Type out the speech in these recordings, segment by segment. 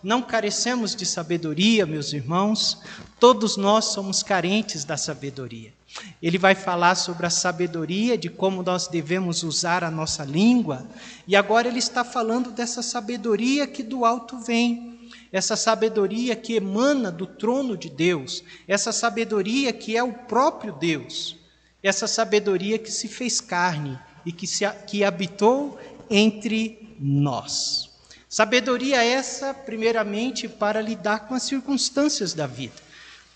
não carecemos de sabedoria, meus irmãos, todos nós somos carentes da sabedoria. Ele vai falar sobre a sabedoria, de como nós devemos usar a nossa língua, e agora ele está falando dessa sabedoria que do alto vem, essa sabedoria que emana do trono de Deus, essa sabedoria que é o próprio Deus, essa sabedoria que se fez carne e que habitou entre nós. Sabedoria essa, primeiramente, para lidar com as circunstâncias da vida.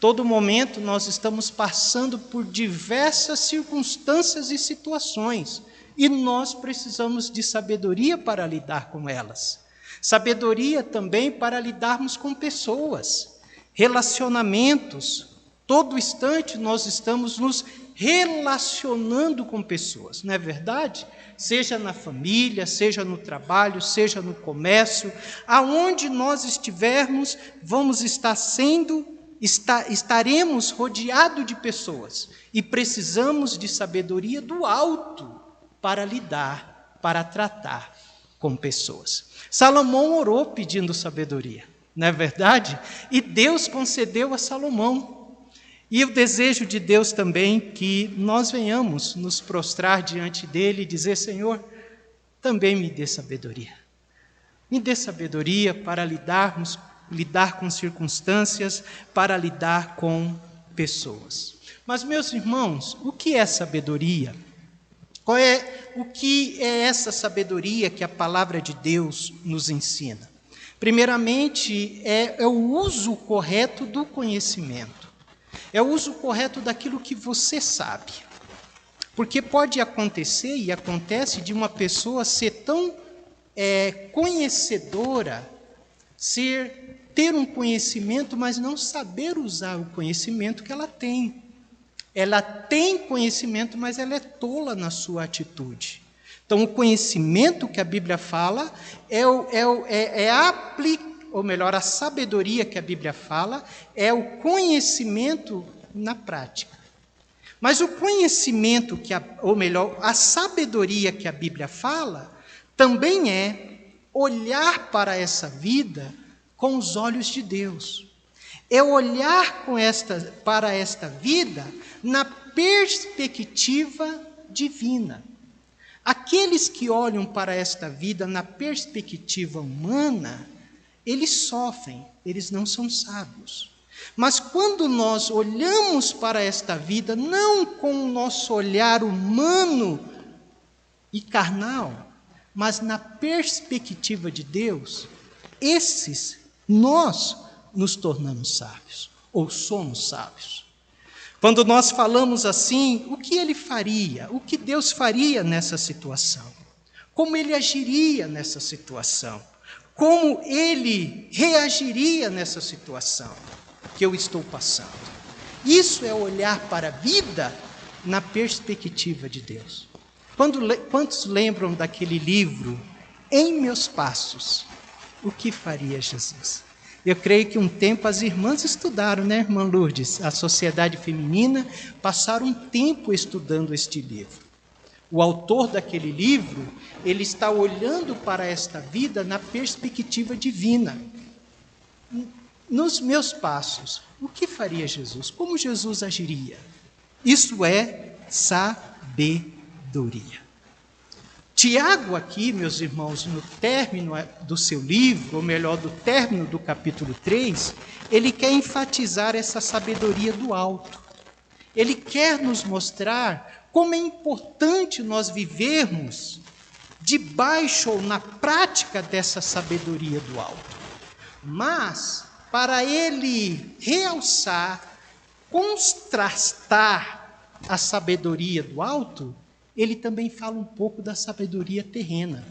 Todo momento nós estamos passando por diversas circunstâncias e situações, e nós precisamos de sabedoria para lidar com elas. Sabedoria também para lidarmos com pessoas, relacionamentos. Todo instante nós estamos nos relacionando com pessoas, não é verdade? Seja na família, seja no trabalho, seja no comércio, aonde nós estivermos, estaremos rodeados de pessoas e precisamos de sabedoria do alto para lidar, para tratar com pessoas. Salomão orou pedindo sabedoria, não é verdade? E Deus concedeu a Salomão. E o desejo de Deus também que nós venhamos nos prostrar diante dele e dizer: Senhor, também me dê sabedoria. Me dê sabedoria para lidar com circunstâncias, para lidar com pessoas. Mas, meus irmãos, o que é sabedoria? O que é essa sabedoria que a palavra de Deus nos ensina? Primeiramente, é o uso correto do conhecimento. É o uso correto daquilo que você sabe. Porque pode acontecer, e acontece, de uma pessoa ser tão conhecedora, ter um conhecimento, mas não saber usar o conhecimento que ela tem. Ela tem conhecimento, mas ela é tola na sua atitude. Então, o conhecimento que a Bíblia fala a sabedoria que a Bíblia fala é o conhecimento na prática. Mas o conhecimento, a sabedoria que a Bíblia fala, também é olhar para essa vida com os olhos de Deus. É olhar para esta vida na perspectiva divina. Aqueles que olham para esta vida na perspectiva humana, eles sofrem, eles não são sábios. Mas quando nós olhamos para esta vida, não com o nosso olhar humano e carnal, mas na perspectiva de Deus, nós nos tornamos sábios, ou somos sábios. Quando nós falamos assim, o que ele faria? O que Deus faria nessa situação? Como ele agiria nessa situação? Como ele reagiria nessa situação que eu estou passando? Isso é olhar para a vida na perspectiva de Deus. Quantos lembram daquele livro, Em Meus Passos? O que faria Jesus? Eu creio que um tempo as irmãs estudaram, né, irmã Lourdes? A Sociedade Feminina passaram um tempo estudando este livro. O autor daquele livro, ele está olhando para esta vida na perspectiva divina. Nos meus passos, o que faria Jesus? Como Jesus agiria? Isso é sabedoria. Tiago aqui, meus irmãos, no término do seu livro, ou melhor, do término do capítulo 3, ele quer enfatizar essa sabedoria do alto. Ele quer nos mostrar como é importante nós vivermos debaixo ou na prática dessa sabedoria do alto. Mas, para ele realçar, contrastar a sabedoria do alto, ele também fala um pouco da sabedoria terrena.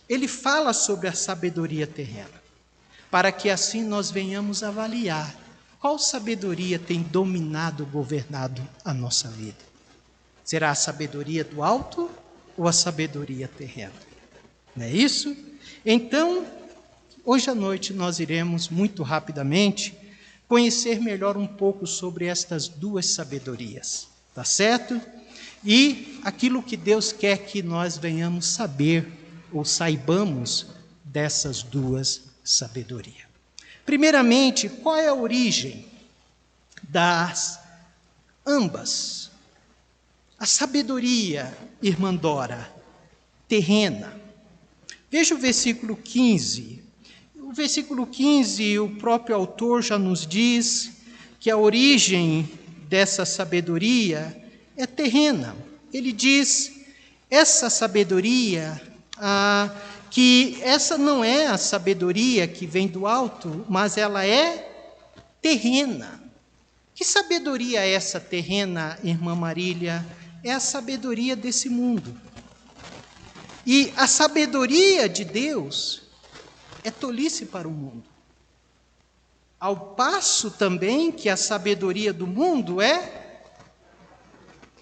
Ele fala sobre a sabedoria terrena, para que assim nós venhamos avaliar qual sabedoria tem dominado, governado a nossa vida. Será a sabedoria do alto ou a sabedoria terrena? Não é isso? Então, hoje à noite nós iremos, muito rapidamente, conhecer melhor um pouco sobre estas duas sabedorias. Tá certo? E aquilo que Deus quer que nós venhamos saber ou saibamos dessas duas sabedoria. Primeiramente, qual é a origem das ambas? A sabedoria, irmã Dora, terrena. Veja o versículo 15. O versículo 15, o próprio autor já nos diz que a origem dessa sabedoria é terrena. Ele diz, essa sabedoria, que essa não é a sabedoria que vem do alto, mas ela é terrena. Que sabedoria é essa terrena, irmã Marília? É a sabedoria desse mundo. E a sabedoria de Deus é tolice para o mundo. Ao passo também que a sabedoria do mundo é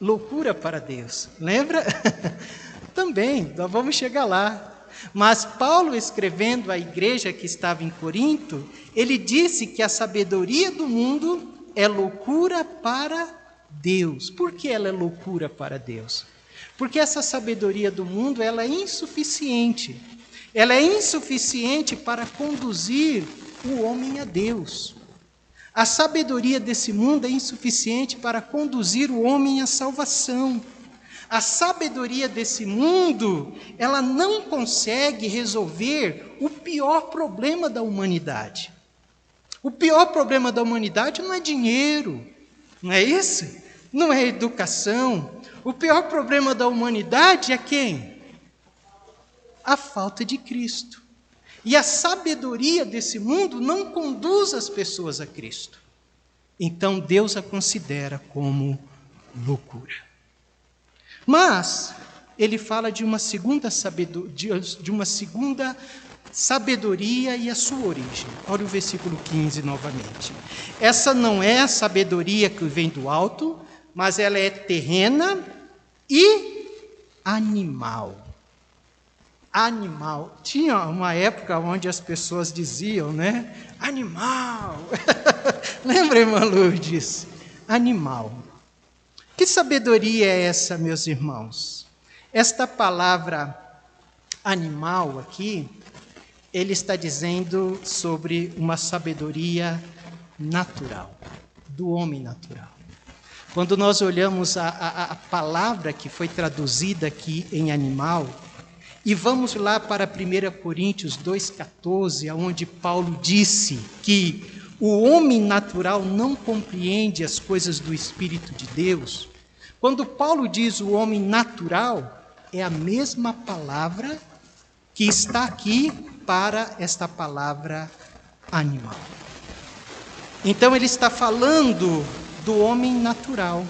loucura para Deus. Lembra? Também, nós vamos chegar lá. Mas Paulo, escrevendo à igreja que estava em Corinto, ele disse que a sabedoria do mundo é loucura para Deus. Por que ela é loucura para Deus? Porque essa sabedoria do mundo, ela é insuficiente. Ela é insuficiente para conduzir o homem a Deus. A sabedoria desse mundo é insuficiente para conduzir o homem à salvação. A sabedoria desse mundo, ela não consegue resolver o pior problema da humanidade. O pior problema da humanidade não é dinheiro, não é isso? Não é educação. O pior problema da humanidade é quem? A falta de Cristo. E a sabedoria desse mundo não conduz as pessoas a Cristo. Então Deus a considera como loucura. Mas ele fala de uma segunda sabedoria e a sua origem. Olha o versículo 15 novamente. Essa não é a sabedoria que vem do alto, mas ela é terrena e animal. Animal. Tinha uma época onde as pessoas diziam, né? Animal. Lembra, irmã Lourdes? Animal. Que sabedoria é essa, meus irmãos? Esta palavra animal aqui, ele está dizendo sobre uma sabedoria natural, do homem natural. Quando nós olhamos a palavra que foi traduzida aqui em animal, e vamos lá para 1 Coríntios 2,14, onde Paulo disse que o homem natural não compreende as coisas do Espírito de Deus. Quando Paulo diz o homem natural, é a mesma palavra que está aqui para esta palavra animal. Então ele está falando do homem natural.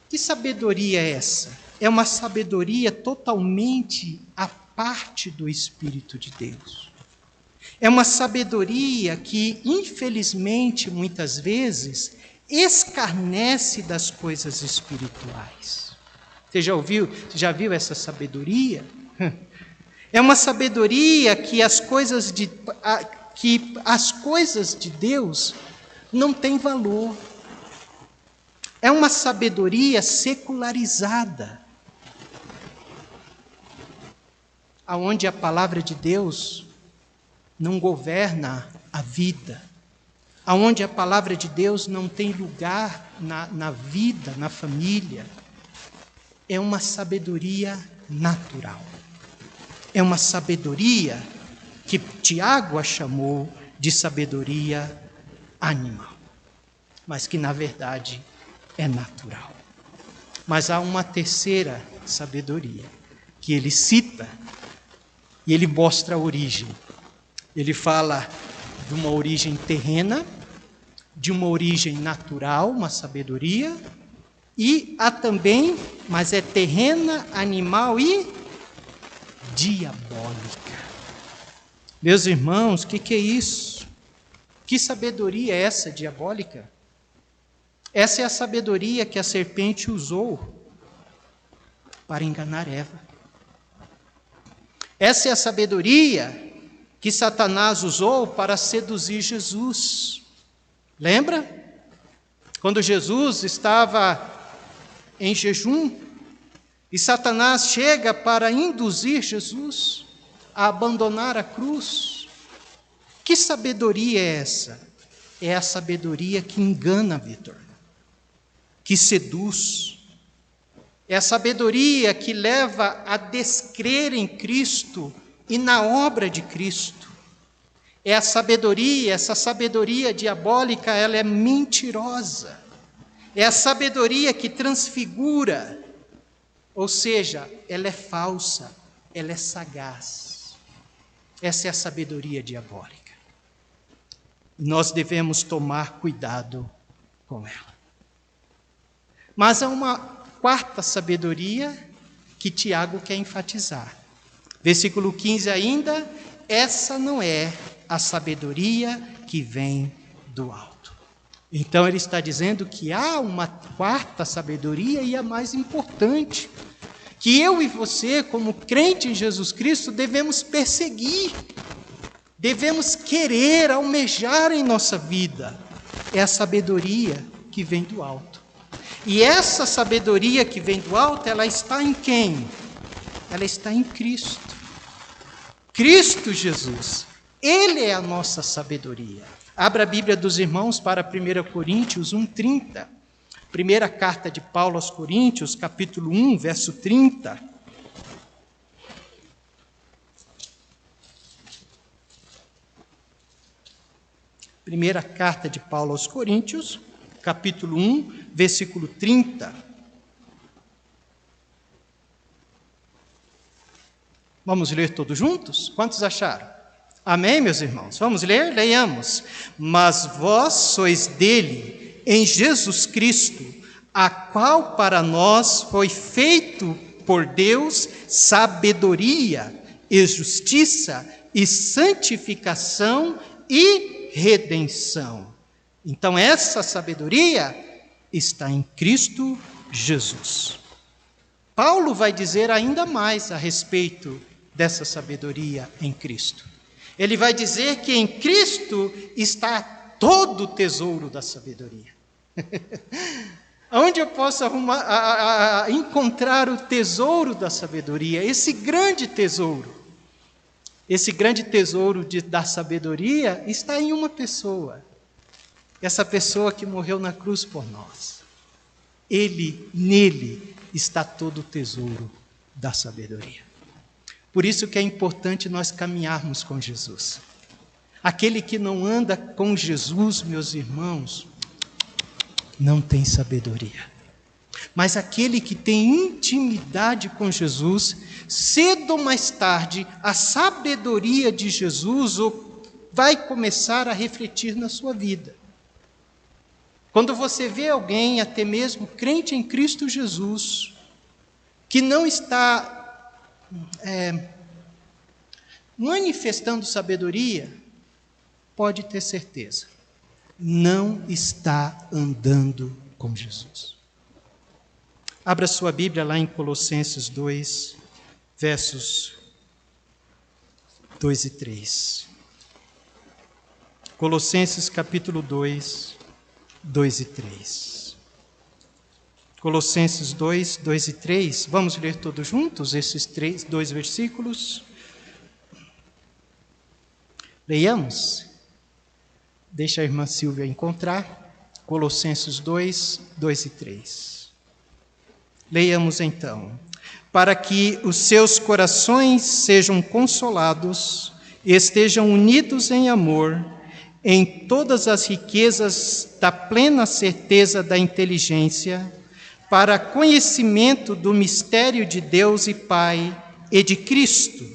Que sabedoria é essa? É uma sabedoria totalmente à parte do Espírito de Deus. É uma sabedoria que, infelizmente, muitas vezes, escarnece das coisas espirituais. Você já viu essa sabedoria? É uma sabedoria que as coisas de Deus não têm valor. É uma sabedoria secularizada, aonde a palavra de Deus não governa a vida, aonde a palavra de Deus não tem lugar na vida, na família. É uma sabedoria natural. É uma sabedoria que Tiago a chamou de sabedoria animal, mas que na verdade é natural. Mas há uma terceira sabedoria que ele cita e ele mostra a origem. Ele fala de uma origem terrena, de uma origem natural, uma sabedoria, e há também, mas é terrena, animal e diabólica. Meus irmãos, o que é isso? Que sabedoria é essa diabólica? Essa é a sabedoria que a serpente usou para enganar Eva. Essa é a sabedoria que Satanás usou para seduzir Jesus. Lembra? Quando Jesus estava em jejum e Satanás chega para induzir Jesus. a abandonar a cruz. Que sabedoria é essa? É a sabedoria que engana, Vitor, que seduz. É a sabedoria que leva a descrer em Cristo e na obra de Cristo. É a sabedoria, essa sabedoria diabólica, ela é mentirosa. É a sabedoria que transfigura, ou seja, ela é falsa, ela é sagaz. Essa é a sabedoria diabólica. Nós devemos tomar cuidado com ela. Mas há uma quarta sabedoria que Tiago quer enfatizar. Versículo 15 ainda, essa não é a sabedoria que vem do alto. Então ele está dizendo que há uma quarta sabedoria e a mais importante, que eu e você, como crente em Jesus Cristo, devemos perseguir, devemos querer, almejar em nossa vida. É a sabedoria que vem do alto. E essa sabedoria que vem do alto, ela está em quem? Ela está em Cristo. Cristo Jesus. Ele é a nossa sabedoria. Abra a Bíblia dos irmãos para 1 Coríntios 1:30. Primeira carta de Paulo aos Coríntios, capítulo 1, verso 30. Primeira carta de Paulo aos Coríntios, capítulo 1, versículo 30. Vamos ler todos juntos? Quantos acharam? Amém, meus irmãos? Vamos ler? Leiamos. Mas vós sois dele, em Jesus Cristo, a qual para nós foi feito por Deus sabedoria e justiça e santificação e redenção. Então essa sabedoria está em Cristo Jesus. Paulo vai dizer ainda mais a respeito dessa sabedoria em Cristo. Ele vai dizer que em Cristo está todo o tesouro da sabedoria. Onde eu posso encontrar o tesouro da sabedoria? Esse grande tesouro da sabedoria está em uma pessoa. Essa pessoa que morreu na cruz por nós. Nele está todo o tesouro da sabedoria. Por isso que é importante nós caminharmos com Jesus. Aquele que não anda com Jesus, meus irmãos, não tem sabedoria. Mas aquele que tem intimidade com Jesus, cedo ou mais tarde, a sabedoria de Jesus vai começar a refletir na sua vida. Quando você vê alguém, até mesmo crente em Cristo Jesus, que não está manifestando sabedoria, pode ter certeza, não está andando com Jesus. Abra sua Bíblia lá em Colossenses 2, versos 2 e 3. Colossenses capítulo 2, 2 e 3. Colossenses 2, 2 e 3. Vamos ler todos juntos esses dois versículos? Leiamos. Deixa a irmã Silvia encontrar. Colossenses 2, 2 e 3. Leiamos então. Para que os seus corações sejam consolados e estejam unidos em amor, em todas as riquezas da plena certeza da inteligência, para conhecimento do mistério de Deus e Pai e de Cristo,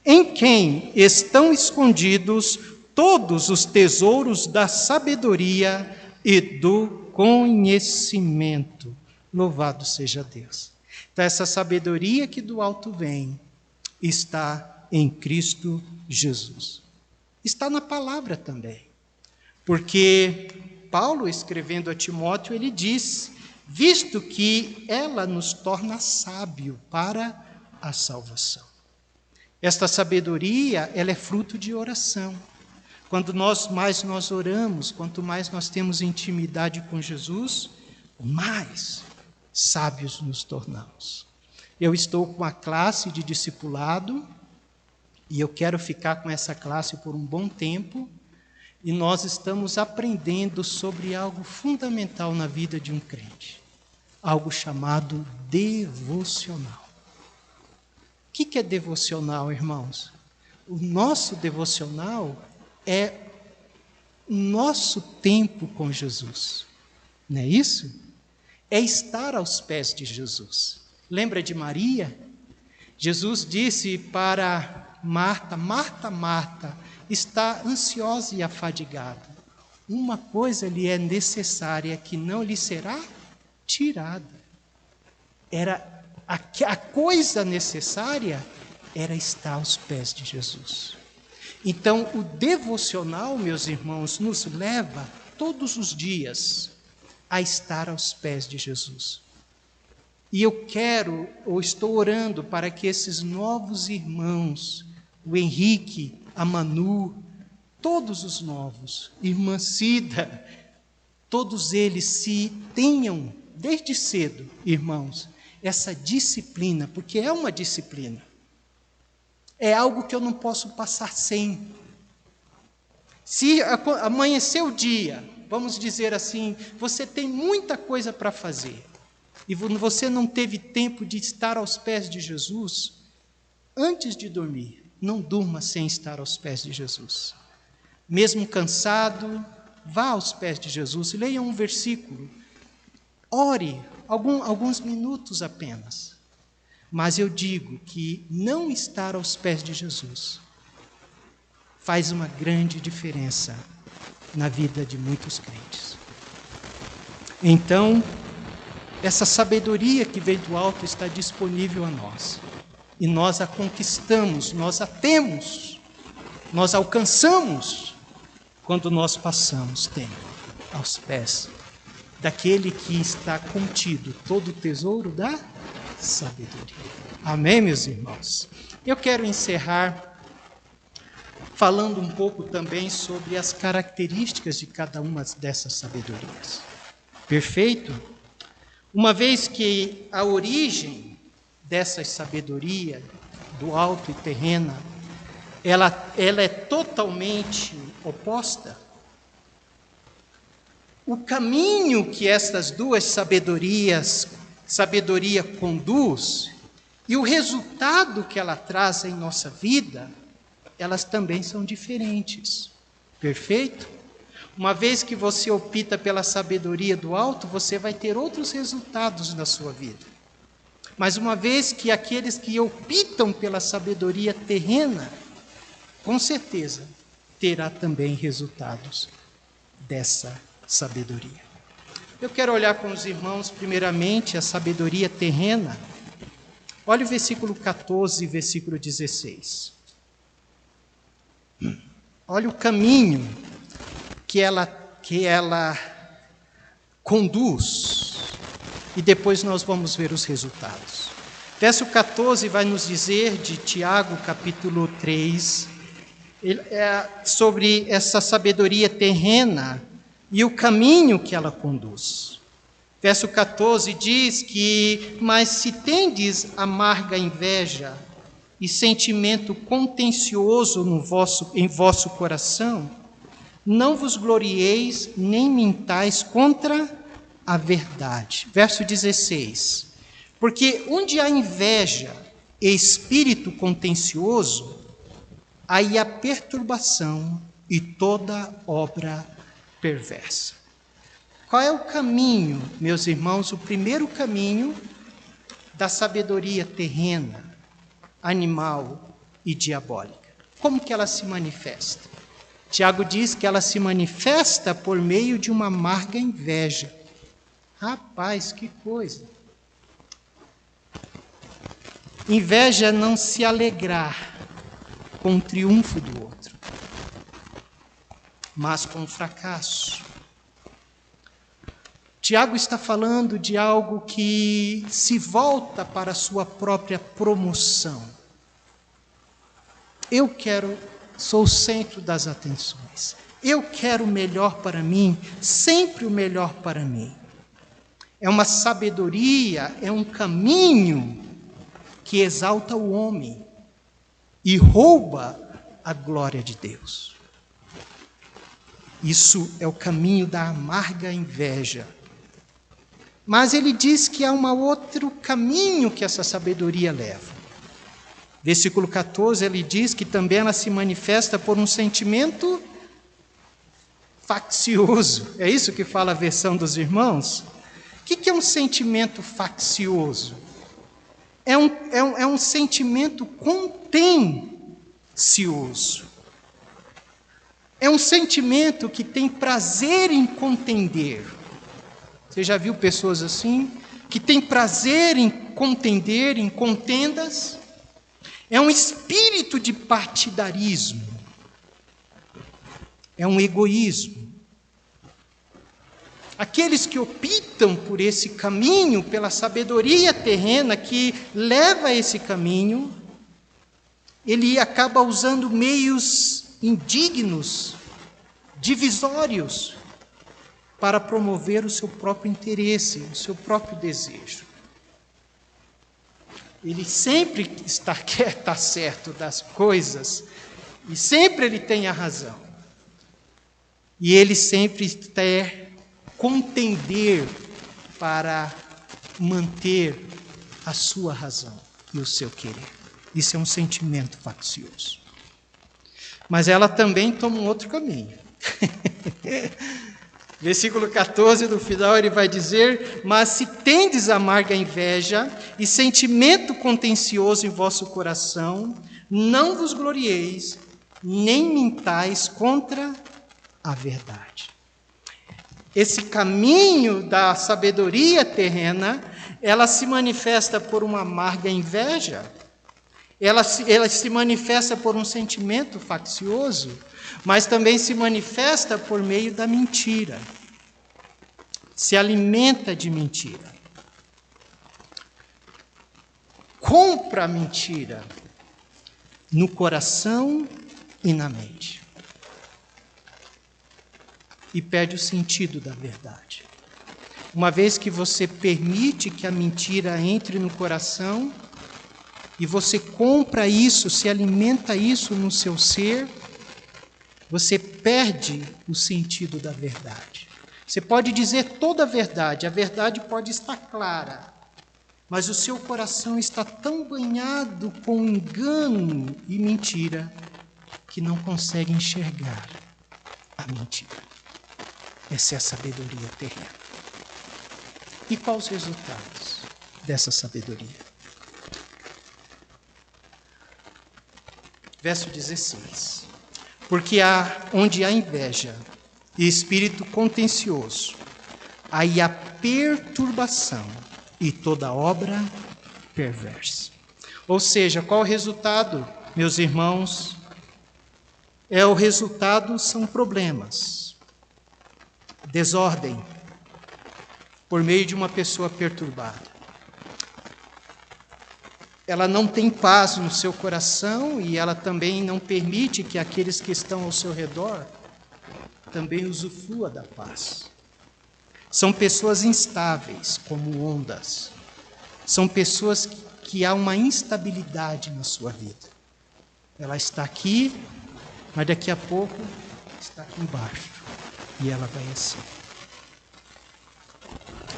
em quem estão escondidos todos os tesouros da sabedoria e do conhecimento. Louvado seja Deus. Então, essa sabedoria que do alto vem está em Cristo Jesus. Está na palavra também. Porque Paulo, escrevendo a Timóteo, ele diz: visto que ela nos torna sábio para a salvação. Esta sabedoria, ela é fruto de oração. Quanto mais nós oramos, quanto mais nós temos intimidade com Jesus, mais sábios nos tornamos. Eu estou com a classe de discipulado E eu quero ficar com essa classe por um bom tempo, e nós estamos aprendendo sobre algo fundamental na vida de um crente, algo chamado devocional. O que é devocional, irmãos? O nosso devocional é o nosso tempo com Jesus, não é isso? É estar aos pés de Jesus. Lembra de Maria? Jesus disse para Marta: Marta, Marta, está ansiosa e afadigada. Uma coisa lhe é necessária, que não lhe será tirada. Era a coisa necessária era estar aos pés de Jesus. Então, o devocional, meus irmãos, nos leva todos os dias a estar aos pés de Jesus. E eu estou orando para que esses novos irmãos, o Henrique, a Manu, todos os novos, irmã Cida, todos eles se tenham, desde cedo, irmãos, essa disciplina, porque é uma disciplina. É algo que eu não posso passar sem. Se amanhecer o dia, vamos dizer assim, você tem muita coisa para fazer, e você não teve tempo de estar aos pés de Jesus, antes de dormir, não durma sem estar aos pés de Jesus. Mesmo cansado, vá aos pés de Jesus, leia um versículo, ore alguns minutos apenas. Mas eu digo que não estar aos pés de Jesus faz uma grande diferença na vida de muitos crentes. Então, essa sabedoria que vem do alto está disponível a nós. E nós a conquistamos, nós a temos, nós alcançamos quando nós passamos tempo aos pés daquele que está contido todo o tesouro da sabedoria. Amém, meus irmãos? Eu quero encerrar falando um pouco também sobre as características de cada uma dessas sabedorias. Perfeito? Uma vez que a origem dessa sabedoria, do alto e terrena, ela é totalmente oposta. O caminho que estas duas sabedoria conduz e o resultado que ela traz em nossa vida, elas também são diferentes. Perfeito? Uma vez que você opta pela sabedoria do alto, você vai ter outros resultados na sua vida. Mas uma vez que aqueles que optam pela sabedoria terrena, com certeza terá também resultados dessa sabedoria. Eu quero olhar com os irmãos, primeiramente, a sabedoria terrena. Olha o versículo 14 e versículo 16. Olha o caminho que ela conduz. E depois nós vamos ver os resultados. Verso 14 vai nos dizer, de Tiago, capítulo 3, sobre essa sabedoria terrena e o caminho que ela conduz. Verso 14 diz que: mas se tendes amarga inveja e sentimento contencioso em vosso coração, não vos glorieis nem mintais contra a verdade. Verso 16: porque onde há inveja e espírito contencioso, aí há perturbação e toda obra perversa. Qual é o caminho, meus irmãos? O primeiro caminho da sabedoria terrena, animal e diabólica. Como que ela se manifesta? Tiago diz que ela se manifesta por meio de uma amarga inveja. Rapaz, que coisa! Inveja é não se alegrar com o triunfo do outro, mas com o fracasso. Tiago está falando de algo que se volta para a sua própria promoção. Eu sou o centro das atenções. Eu quero o melhor para mim, sempre o melhor para mim. É uma sabedoria, é um caminho que exalta o homem. e rouba a glória de Deus. Isso é o caminho da amarga inveja. Mas ele diz que há um outro caminho que essa sabedoria leva. Versículo 14, ele diz que também ela se manifesta por um sentimento faccioso. É isso que fala a versão dos irmãos? O que é um sentimento faccioso? É um sentimento contencioso. É um sentimento que tem prazer em contender. Você já viu pessoas assim? Que tem prazer em contender, em contendas? É um espírito de partidarismo. É um egoísmo. Aqueles que optam por esse caminho, pela sabedoria terrena que leva a esse caminho, ele acaba usando meios indignos, divisórios, para promover o seu próprio interesse, o seu próprio desejo. Ele sempre quer estar certo das coisas, e sempre ele tem a razão. E ele sempre quer contender para manter a sua razão e o seu querer. Isso é um sentimento faccioso. Mas ela também toma um outro caminho. Versículo 14, no final, ele vai dizer: mas se tendes amarga inveja e sentimento contencioso em vosso coração, não vos glorieis, nem mintais contra a verdade. Esse caminho da sabedoria terrena, ela se manifesta por uma amarga inveja, ela se manifesta por um sentimento faccioso, mas também se manifesta por meio da mentira. Se alimenta de mentira. Compra a mentira no coração e na mente. E perde o sentido da verdade. Uma vez que você permite que a mentira entre no coração, e você compra isso, se alimenta isso no seu ser, você perde o sentido da verdade. Você pode dizer toda a verdade pode estar clara, mas o seu coração está tão banhado com engano e mentira que não consegue enxergar a mentira. Essa é a sabedoria terrena. E quais os resultados dessa sabedoria? Verso 16. Porque onde há inveja e espírito contencioso, aí há perturbação e toda obra perversa. Ou seja, qual o resultado, meus irmãos? O resultado são problemas, desordem, por meio de uma pessoa perturbada. Ela não tem paz no seu coração e ela também não permite que aqueles que estão ao seu redor também usufruam da paz. São pessoas instáveis, como ondas. São pessoas que há uma instabilidade na sua vida. Ela está aqui, mas daqui a pouco está aqui embaixo. E ela vai assim.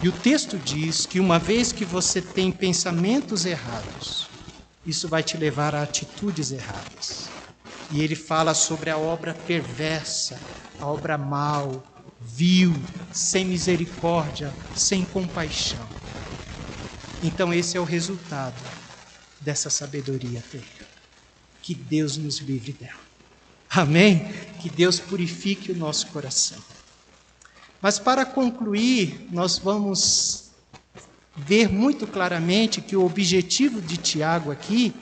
E o texto diz que uma vez que você tem pensamentos errados, isso vai te levar a atitudes erradas. E ele fala sobre a obra perversa, a obra mau, vil, sem misericórdia, sem compaixão. Então esse é o resultado dessa sabedoria terrena. Que Deus nos livre dela. Amém? Que Deus purifique o nosso coração. Mas para concluir, nós vamos ver muito claramente que o objetivo de Tiago aqui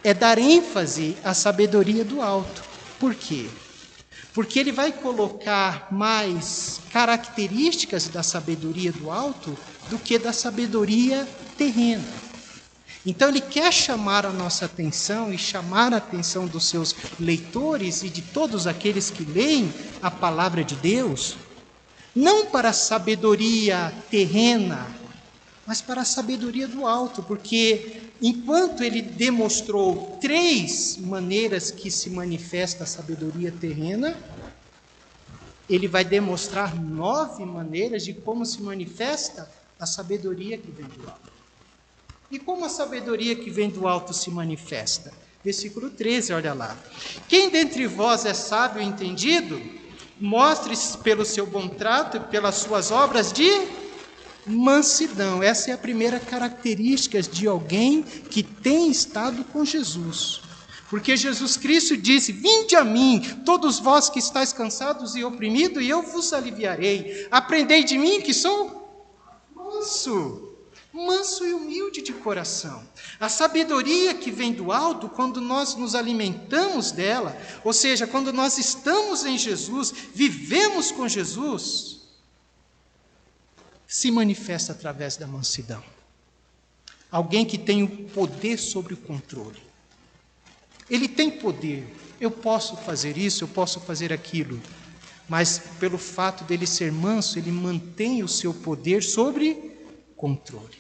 é dar ênfase à sabedoria do alto. Por quê? Porque ele vai colocar mais características da sabedoria do alto do que da sabedoria terrena. Então ele quer chamar a nossa atenção e chamar a atenção dos seus leitores e de todos aqueles que leem a palavra de Deus, não para a sabedoria terrena, mas para a sabedoria do alto, porque enquanto ele demonstrou 3 maneiras que se manifesta a sabedoria terrena, ele vai demonstrar 9 maneiras de como se manifesta a sabedoria que vem do alto. E como a sabedoria que vem do alto se manifesta? Versículo 13, olha lá. Quem dentre vós é sábio e entendido, mostre-se pelo seu bom trato e pelas suas obras de mansidão. Essa é a primeira característica de alguém que tem estado com Jesus. Porque Jesus Cristo disse: vinde a mim, todos vós que estáis cansados e oprimidos, e eu vos aliviarei. Aprendei de mim, que sou manso e humilde de coração. A sabedoria que vem do alto, quando nós nos alimentamos dela, ou seja, quando nós estamos em Jesus, vivemos com Jesus, se manifesta através da mansidão. Alguém que tem o poder sobre o controle. Ele tem poder. Eu posso fazer isso, eu posso fazer aquilo. Mas pelo fato dele ser manso, ele mantém o seu poder sobre controle.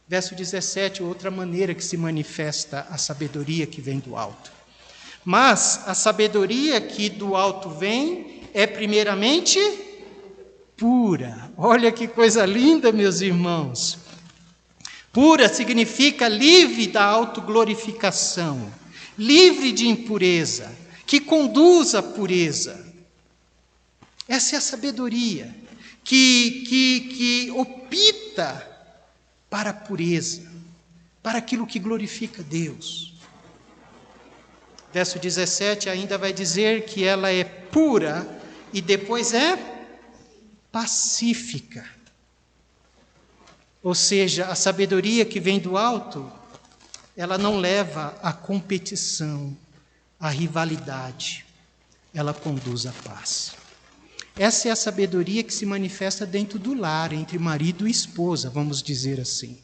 Verso 17, outra maneira que se manifesta a sabedoria que vem do alto. Mas a sabedoria que do alto vem é primeiramente pura. Olha que coisa linda, meus irmãos. Pura significa livre da autoglorificação, livre de impureza, que conduz à pureza. Essa é a sabedoria que opta para a pureza, para aquilo que glorifica Deus. Verso 17 ainda vai dizer que ela é pura e depois é pacífica. Ou seja, a sabedoria que vem do alto, ela não leva à competição, à rivalidade, ela conduz à paz. Essa é a sabedoria que se manifesta dentro do lar, entre marido e esposa, vamos dizer assim.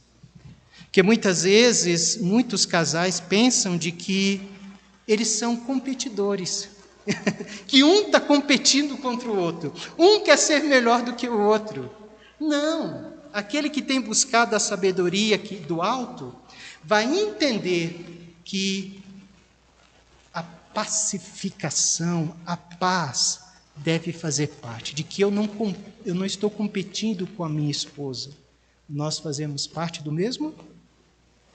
Porque muitas vezes, muitos casais pensam de que eles são competidores, que um está competindo contra o outro, um quer ser melhor do que o outro. Não, aquele que tem buscado a sabedoria do alto, vai entender que a pacificação, a paz, deve fazer parte, de que eu não estou competindo com a minha esposa. Nós fazemos parte do mesmo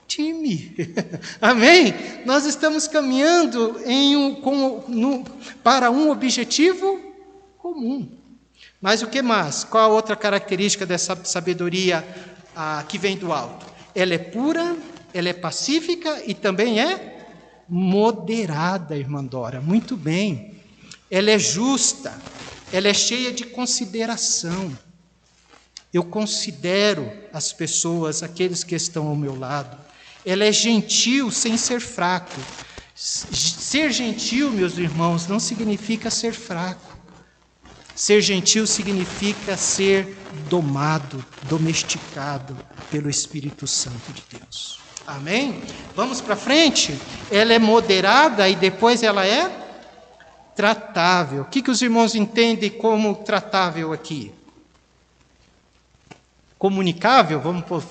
time. Amém? Nós estamos caminhando para um objetivo comum. Mas o que mais? Qual a outra característica dessa sabedoria que vem do alto? Ela é pura, ela é pacífica e também é moderada, irmã Dora. Muito bem. Ela é justa, ela é cheia de consideração. Eu considero as pessoas, aqueles que estão ao meu lado. Ela é gentil sem ser fraco. Ser gentil, meus irmãos, não significa ser fraco. Ser gentil significa ser domado, domesticado pelo Espírito Santo de Deus. Amém? Vamos para frente? Ela é moderada e depois ela é tratável. O que os irmãos entendem como tratável aqui? Comunicável,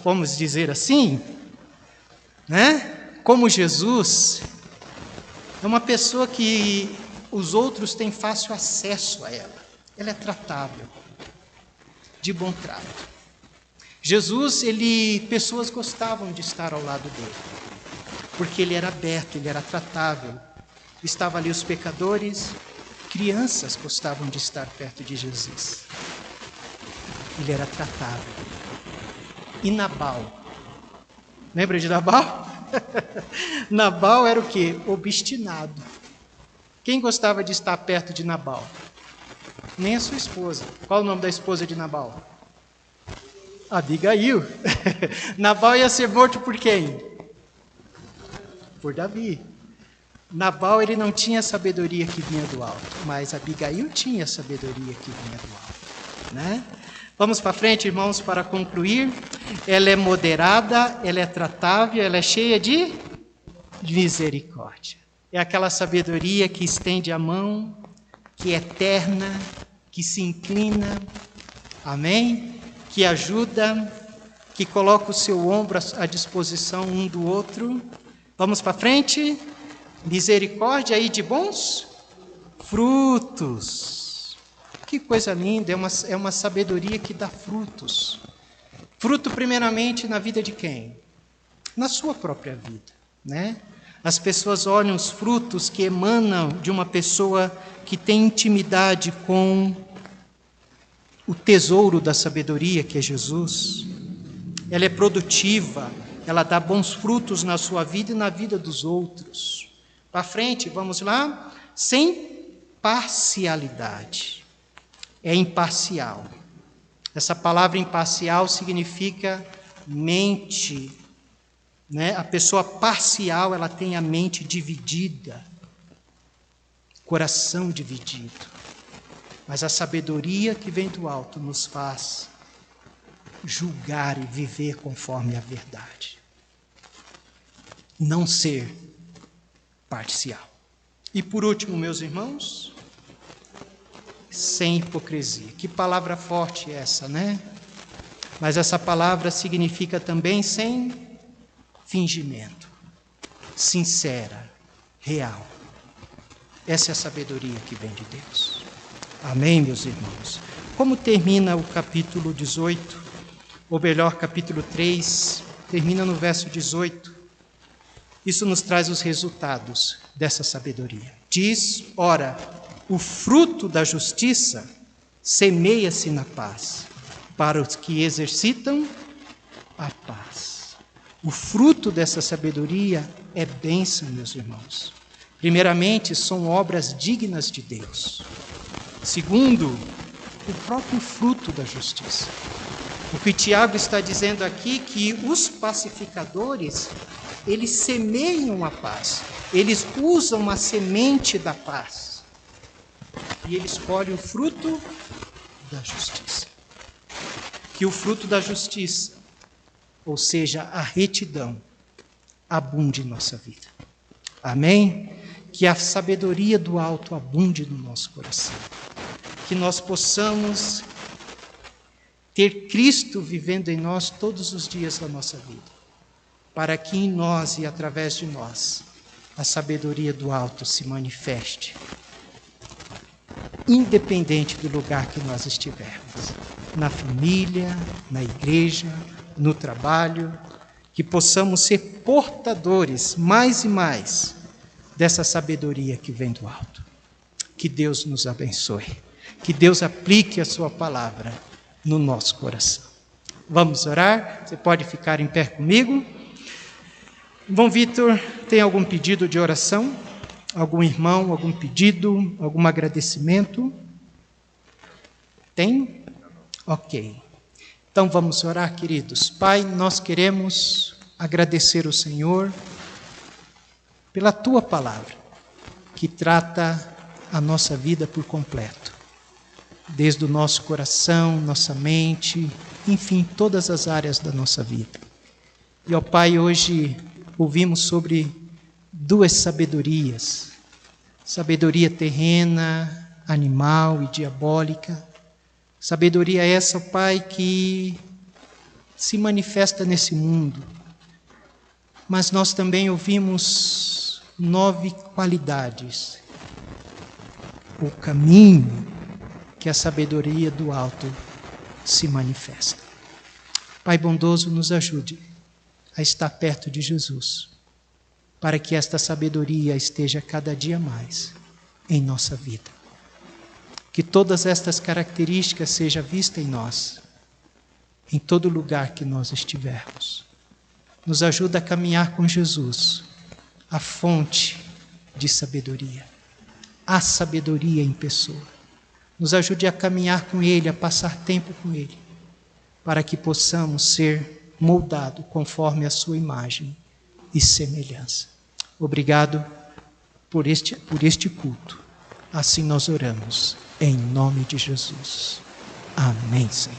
vamos dizer assim, né? Como Jesus é uma pessoa que os outros têm fácil acesso a ela. Ela é tratável, de bom trato. Jesus, pessoas gostavam de estar ao lado dele, porque ele era aberto, ele era tratável. Estavam ali os pecadores, crianças gostavam de estar perto de Jesus. Ele era tratável. E Nabal? Lembra de Nabal? Nabal era o quê? Obstinado. Quem gostava de estar perto de Nabal? Nem a sua esposa. Qual o nome da esposa de Nabal? Abigail. Nabal ia ser morto por quem? Por Davi. Nabal, ele não tinha a sabedoria que vinha do alto, mas Abigail tinha a sabedoria que vinha do alto, né? Vamos para frente, irmãos, para concluir. Ela é moderada, ela é tratável, ela é cheia de misericórdia. É aquela sabedoria que estende a mão, que é terna, que se inclina, amém? Que ajuda, que coloca o seu ombro à disposição um do outro. Vamos para frente. Misericórdia e de bons frutos. Que coisa linda, é uma sabedoria que dá frutos. Fruto primeiramente na vida de quem? Na sua própria vida, né? As pessoas olham os frutos que emanam de uma pessoa que tem intimidade com o tesouro da sabedoria, que é Jesus. Ela é produtiva, ela dá bons frutos na sua vida e na vida dos outros. Para frente, vamos lá? Sem parcialidade. É imparcial. Essa palavra imparcial significa mente, né? A pessoa parcial, ela tem a mente dividida, coração dividido. Mas a sabedoria que vem do alto nos faz julgar e viver conforme a verdade. Não ser parcial. E por último, meus irmãos, sem hipocrisia. Que palavra forte essa, né? Mas essa palavra significa também sem fingimento. Sincera, real. Essa é a sabedoria que vem de Deus. Amém, meus irmãos? Como termina o capítulo 18, ou melhor, capítulo 3, termina no verso 18. Isso nos traz os resultados dessa sabedoria. Diz, ora, o fruto da justiça semeia-se na paz, para os que exercitam a paz. O fruto dessa sabedoria é bênção, meus irmãos. Primeiramente, são obras dignas de Deus. Segundo, o próprio fruto da justiça. O que Tiago está dizendo aqui, que os pacificadores, eles semeiam a paz. Eles usam a semente da paz. E eles colhem o fruto da justiça. Que o fruto da justiça, ou seja, a retidão, abunde em nossa vida. Amém? Que a sabedoria do alto abunde no nosso coração. Que nós possamos ter Cristo vivendo em nós todos os dias da nossa vida, para que em nós e através de nós a sabedoria do alto se manifeste, independente do lugar que nós estivermos, na família, na igreja, no trabalho, que possamos ser portadores mais e mais dessa sabedoria que vem do alto. Que Deus nos abençoe, que Deus aplique a sua palavra no nosso coração. Vamos orar? Você pode ficar em pé comigo? Bom, Vitor, tem algum pedido de oração? Algum irmão, algum pedido, algum agradecimento? Tem? Ok. Então vamos orar, queridos. Pai, nós queremos agradecer ao Senhor pela Tua palavra, que trata a nossa vida por completo. Desde o nosso coração, nossa mente, enfim, todas as áreas da nossa vida. E, ó Pai, hoje ouvimos sobre duas sabedorias. Sabedoria terrena, animal e diabólica. Sabedoria essa, ó Pai, que se manifesta nesse mundo. Mas nós também ouvimos 9 qualidades. O caminho que a sabedoria do alto se manifesta. Pai bondoso, nos ajude a estar perto de Jesus, para que esta sabedoria esteja cada dia mais em nossa vida. Que todas estas características sejam vistas em nós, em todo lugar que nós estivermos. Nos ajuda a caminhar com Jesus, a fonte de sabedoria, a sabedoria em pessoa. Nos ajude a caminhar com Ele, a passar tempo com Ele, para que possamos ser moldados conforme a sua imagem e semelhança. Obrigado por este culto. Assim nós oramos, em nome de Jesus. Amém, Senhor.